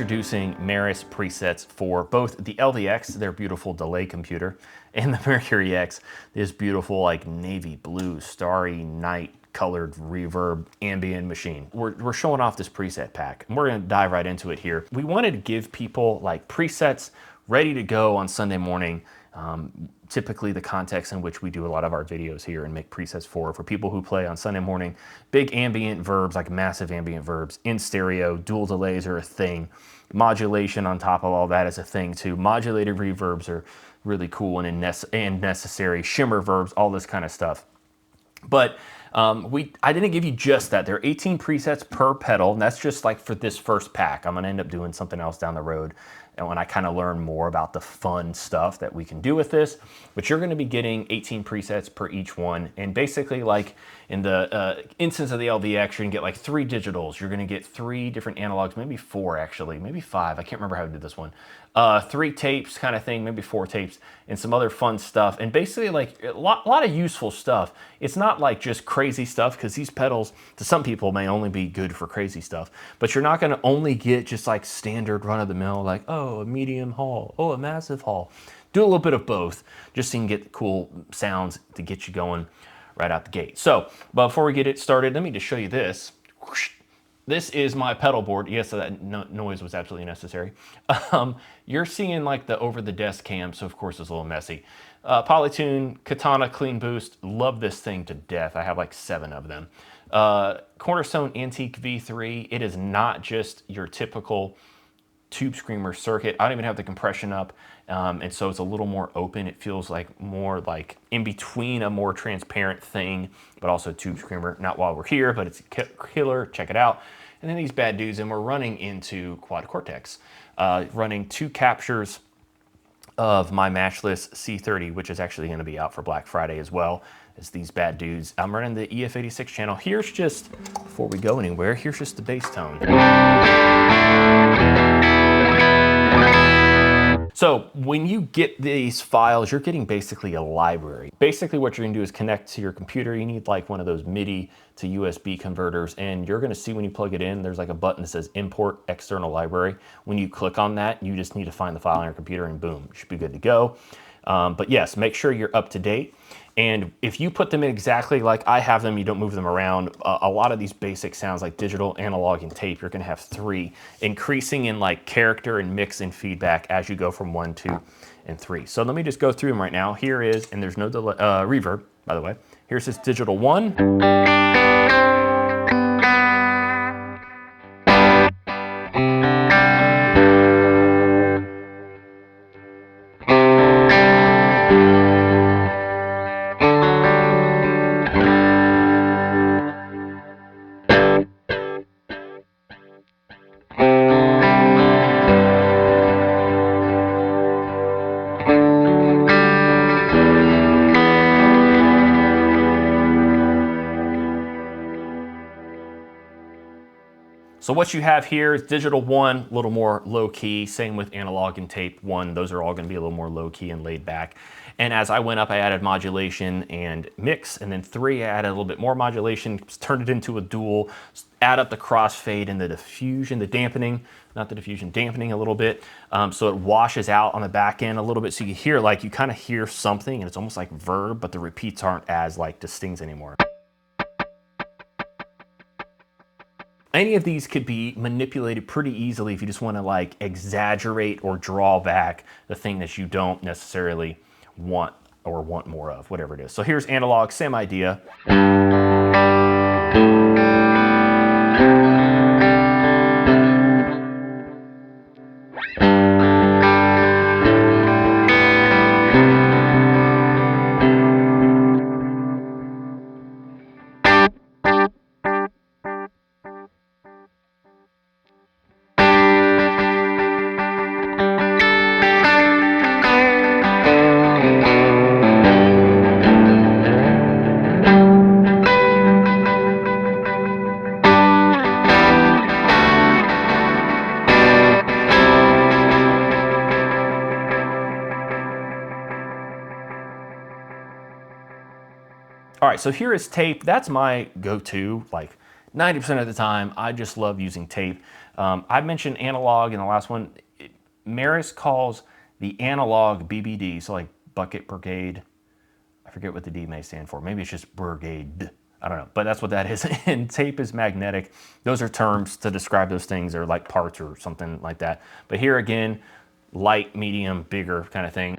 introducing Meris presets for both the LVX, their beautiful delay computer, and the MERCURY X, this beautiful like navy blue, starry night colored reverb ambient machine. We're showing off this preset pack, and we're gonna dive right into it here. We wanted to give people like presets ready to go on Sunday morning. Typically the context in which we do a lot of our videos here and make presets for people who play on Sunday morning. Big ambient verbs, like massive ambient verbs in stereo, dual delays are a thing. Modulation on top of all that is a thing too. Modulated reverbs are really cool and necessary. Shimmer verbs, all this kind of stuff. But I didn't give you just that. There are 18 presets per pedal, and that's just like for this first pack. I'm gonna end up doing something else down the road and when I kind of learn more about the fun stuff that we can do with this. But you're gonna be getting 18 presets per each one. And basically, like in the instance of the LVX, you're gonna get like 3 digitals. You're gonna get 3 different analogs, maybe 4 actually, maybe 5. I can't remember how to do this one. 3 tapes kind of thing, maybe 4 tapes, and some other fun stuff. And basically like a lot of useful stuff. It's not like just crazy stuff, because these pedals to some people may only be good for crazy stuff, but you're not gonna only get just like standard run of the mill, like, oh, a medium haul, oh, a massive haul. Do a little bit of both, just so you can get cool sounds to get you going right out the gate. So before we get it started, let me just show you this. This is my pedal board. Yes, that noise was absolutely necessary. You're seeing like the over the desk cam, so of course it's a little messy. Polytune, Katana Clean Boost, love this thing to death. I have like 7 of them. Cornerstone Antique V3, it is not just your typical tube screamer circuit. I don't even have the compression up, and so it's a little more open. It feels like more like in between a more transparent thing, but also tube screamer. Not while we're here, but it's killer. Check it out. And then these bad dudes, and we're running into Quad Cortex, running 2 captures of my matchless C30, which is actually going to be out for Black Friday as well as these bad dudes. I'm running the EF86 channel. Here's just, before we go anywhere, here's just the bass tone. So when you get these files, you're getting basically a library. Basically what you're gonna do is connect to your computer. You need like one of those MIDI to USB converters, and you're gonna see when you plug it in, there's like a button that says import external library. When you click on that, you just need to find the file on your computer and boom, you should be good to go. But yes, make sure you're up to date. And if you put them in exactly like I have them, you don't move them around, a lot of these basic sounds like digital, analog, and tape, you're gonna have 3, increasing in like character and mix and feedback as you go from 1, 2, and 3. So let me just go through them right now. Here is, and there's no delay, reverb, by the way. Here's this digital 1. So what you have here is digital 1, a little more low key. Same with analog and tape 1. Those are all going to be a little more low key and laid back. And as I went up, I added modulation and mix. And then 3, I added a little bit more modulation, turned it into a dual, add up the crossfade and the diffusion, the dampening, not the diffusion, dampening a little bit. So it washes out on the back end a little bit. So you hear like, you kind of hear something and it's almost like verb, but the repeats aren't as like distinct anymore. Any of these could be manipulated pretty easily if you just want to like exaggerate or draw back the thing that you don't necessarily want or want more of, whatever it is. So here's analog, same idea. All right, so here is tape. That's my go-to, like 90% of the time, I just love using tape. I mentioned analog in the last one. Meris calls the analog BBD, so like bucket brigade. I forget what the D may stand for. Maybe it's just brigade. I don't know, but that's what that is. And tape is magnetic. Those are terms to describe those things, or like parts or something like that. But here again, light, medium, bigger kind of thing.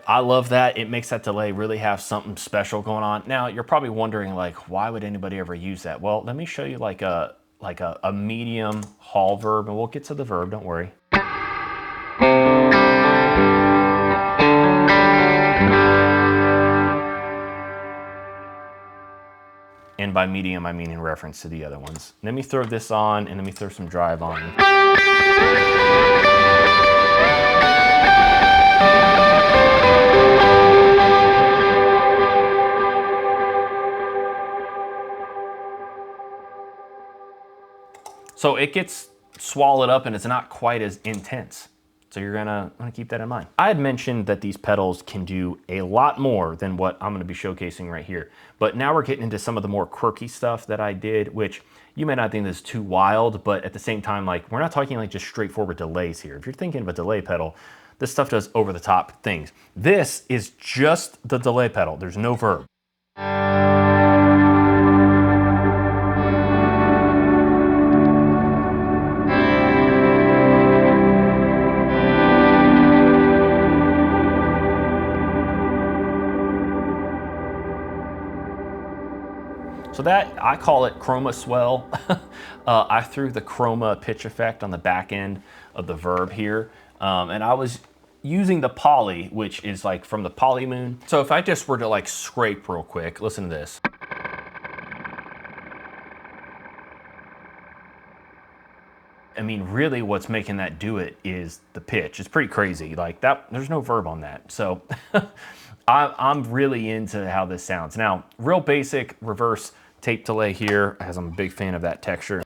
I love that. It makes that delay really have something special going on. Now, you're probably wondering, like, why would anybody ever use that? Well, let me show you like a medium hall verb, and we'll get to the verb, don't worry. And by medium, I mean in reference to the other ones. Let me throw this on, and let me throw some drive on. So it gets swallowed up and it's not quite as intense. So you're gonna wanna keep that in mind. I had mentioned that these pedals can do a lot more than what I'm gonna be showcasing right here. But now we're getting into some of the more quirky stuff that I did, which you may not think is too wild, but at the same time, like, we're not talking like just straightforward delays here. If you're thinking of a delay pedal, this stuff does over the top things. This is just the delay pedal. There's no verb. So that, I call it chroma swell. I threw the chroma pitch effect on the back end of the verb here. And I was using the poly, which is like from the poly moon. So if I just were to like scrape real quick, listen to this. I mean, really what's making that do it is the pitch. It's pretty crazy. Like that, there's no verb on that. So I'm really into how this sounds. Now, real basic reverse tape delay here, as I'm a big fan of that texture.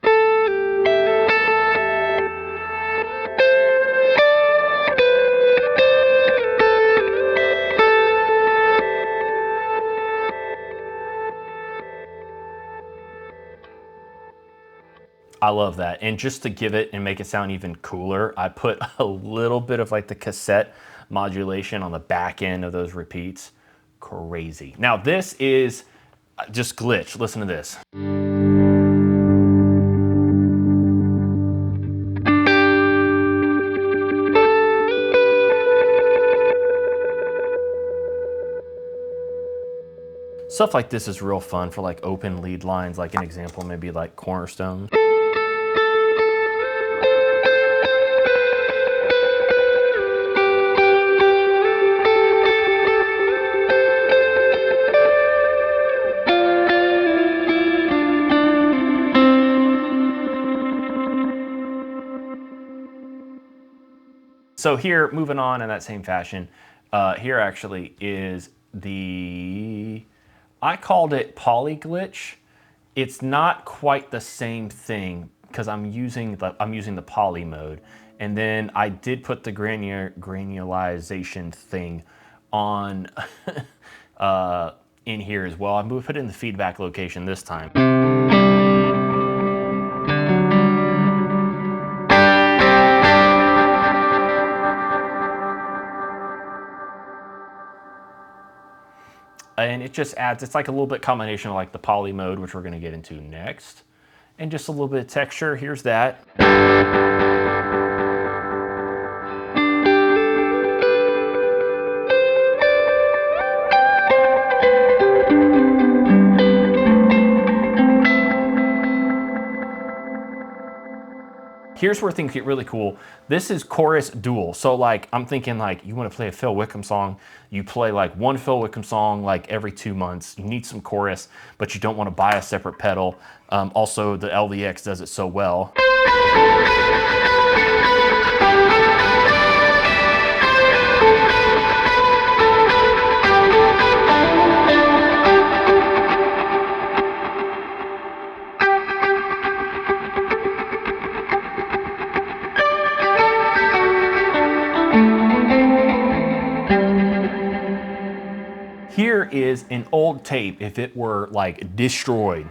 I love that. And just to give it and make it sound even cooler, I put a little bit of like the cassette modulation on the back end of those repeats. Crazy. Now this is just glitch. Listen to this. Stuff like this is real fun for like open lead lines, like an example, maybe like Cornerstone. So here, moving on in that same fashion, here actually is the, I called it poly glitch. It's not quite the same thing because I'm using the poly mode, and then I did put the granulization thing on in here as well. I'm gonna put it in the feedback location this time. And it just adds, it's like a little bit combination of like the poly mode, which we're gonna get into next, and just a little bit of texture. Here's that. here's where things get really cool. This is chorus dual. So like, I'm thinking like, you want to play a Phil Wickham song, you play like one Phil Wickham song like every 2 months. You need some chorus, but you don't want to buy a separate pedal. Also, the LVX does it so well. Here is an old tape if it were like destroyed.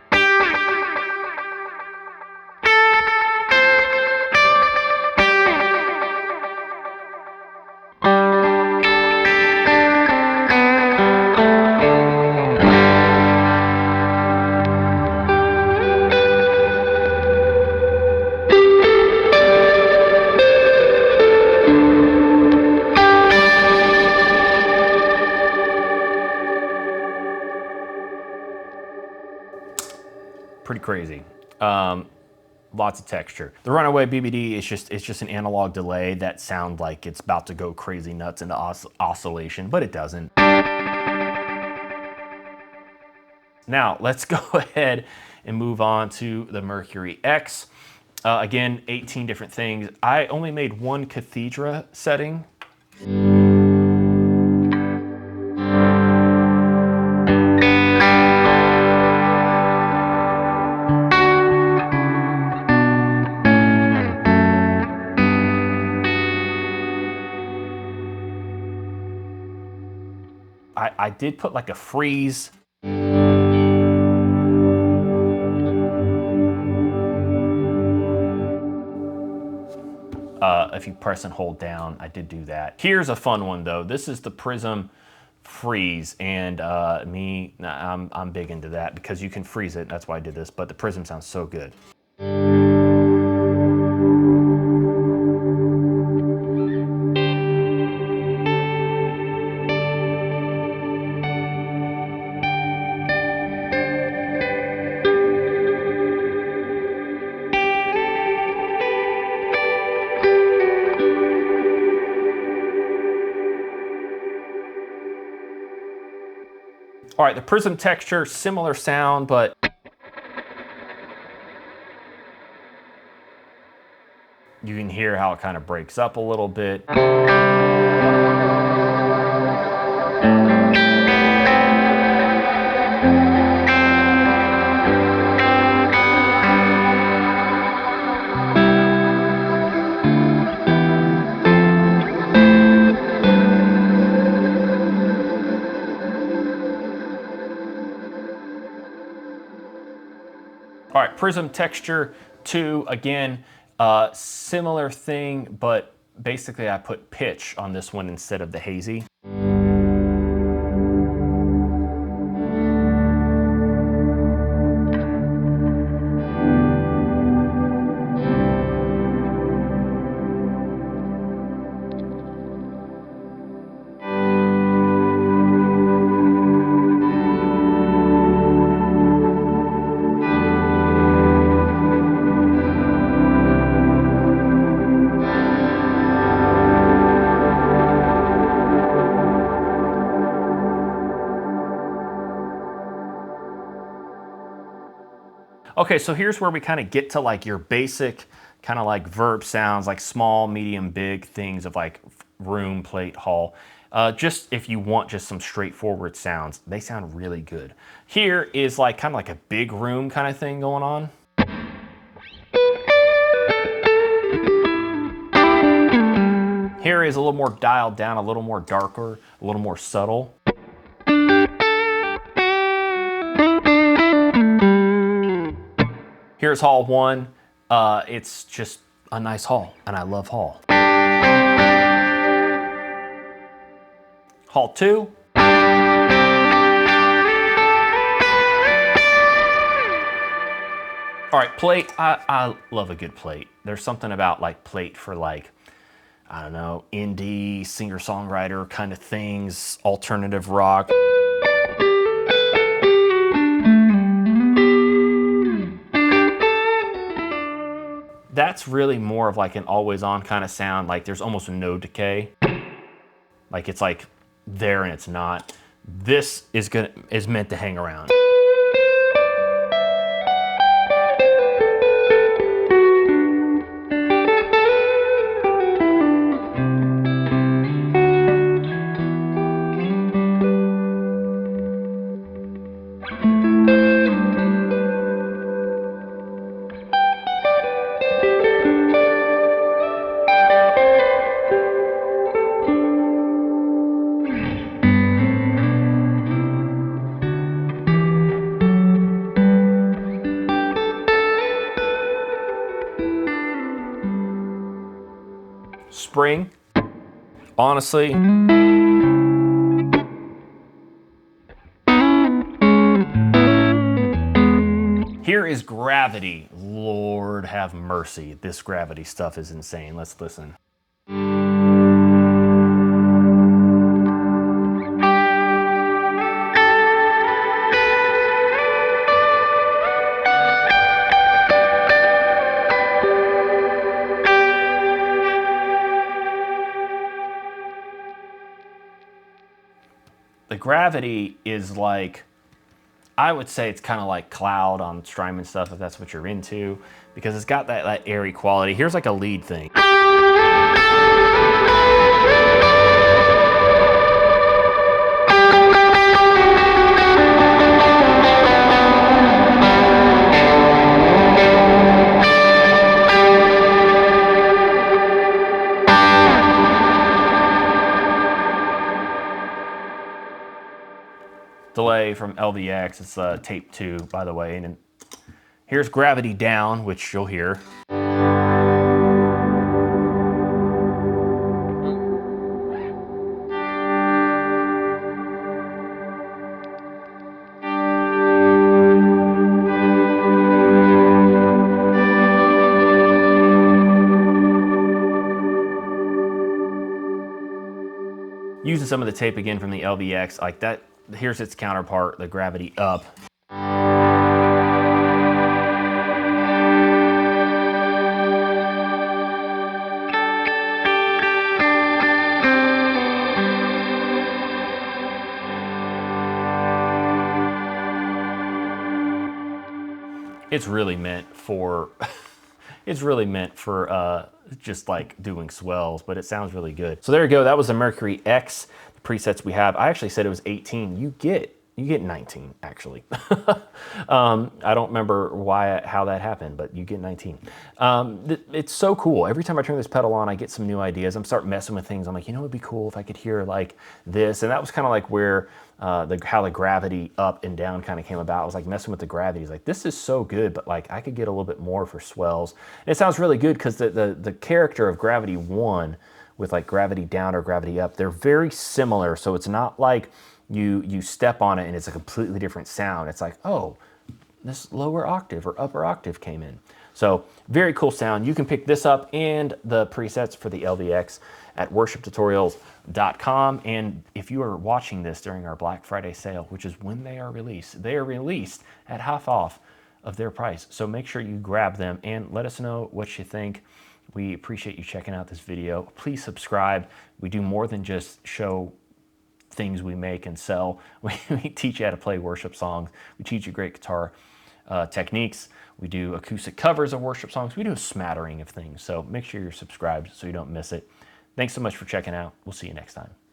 Pretty crazy. Lots of texture. The Runaway BBD is just an analog delay that sounds like it's about to go crazy nuts into oscillation, but it doesn't. Now let's go ahead and move on to the MERCURY X. Again, 18 different things. I only made one Cathedra setting. I did put like a freeze. If you press and hold down, I did do that. Here's a fun one though. This is the Prism freeze, and I'm big into that because you can freeze it. That's why I did this, but the Prism sounds so good. All right, the Prism texture, similar sound, but you can hear how it kind of breaks up a little bit. All right, Prism texture 2, again, similar thing, but basically I put pitch on this one instead of the hazy. Okay, so here's where we kind of get to like your basic kind of like verb sounds, like small, medium, big things of like room, plate, hall. Just if you want just some straightforward sounds, they sound really good. Here is like kind of like a big room kind of thing going on. Here is a little more dialed down, a little more darker, a little more subtle. Here's hall 1. It's just a nice hall, and I love hall. Hall 2. All right, plate. I love a good plate. There's something about like plate for like, I don't know, indie, singer-songwriter kind of things, alternative rock. that's really more of like an always on kind of sound. Like there's almost no decay. Like it's like there and it's not. This is meant to hang around. Spring, honestly, here is gravity. Lord have mercy. This gravity stuff is insane. Let's listen. The gravity is like, I would say it's kind of like cloud on Strymon stuff, if that's what you're into, because it's got that airy quality. Here's like a lead thing. Delay from LVX, it's tape 2, by the way. And here's gravity down, which you'll hear. Using some of the tape again from the LVX, like that, here's its counterpart, the gravity up. It's really meant for, it's really meant for just like doing swells, but it sounds really good. So there you go, that was the MERCURY X, the presets we have. I actually said it was 18, you get 19 actually. I don't remember how that happened, but you get 19. It's so cool. Every time I turn this pedal on, I get some new ideas. I'm starting messing with things. I'm like, you know, it'd be cool if I could hear like this. And that was kind of like where how the gravity up and down kind of came about. I was like messing with the gravities. Like, this is so good, but like I could get a little bit more for swells. And it sounds really good because the character of Gravity 1 with like gravity down or gravity up, they're very similar. So it's not like you step on it and it's a completely different sound. It's like, oh, this lower octave or upper octave came in. So very cool sound. You can pick this up and the presets for the LVX at worshiptutorials.com. And if you are watching this during our Black Friday sale, which is when they are released at half off of their price. So make sure you grab them and let us know what you think. We appreciate you checking out this video. Please subscribe. We do more than just show things we make and sell. We teach you how to play worship songs. We teach you great guitar techniques. We do acoustic covers of worship songs. We do a smattering of things. So make sure you're subscribed so you don't miss it. Thanks so much for checking out. We'll see you next time.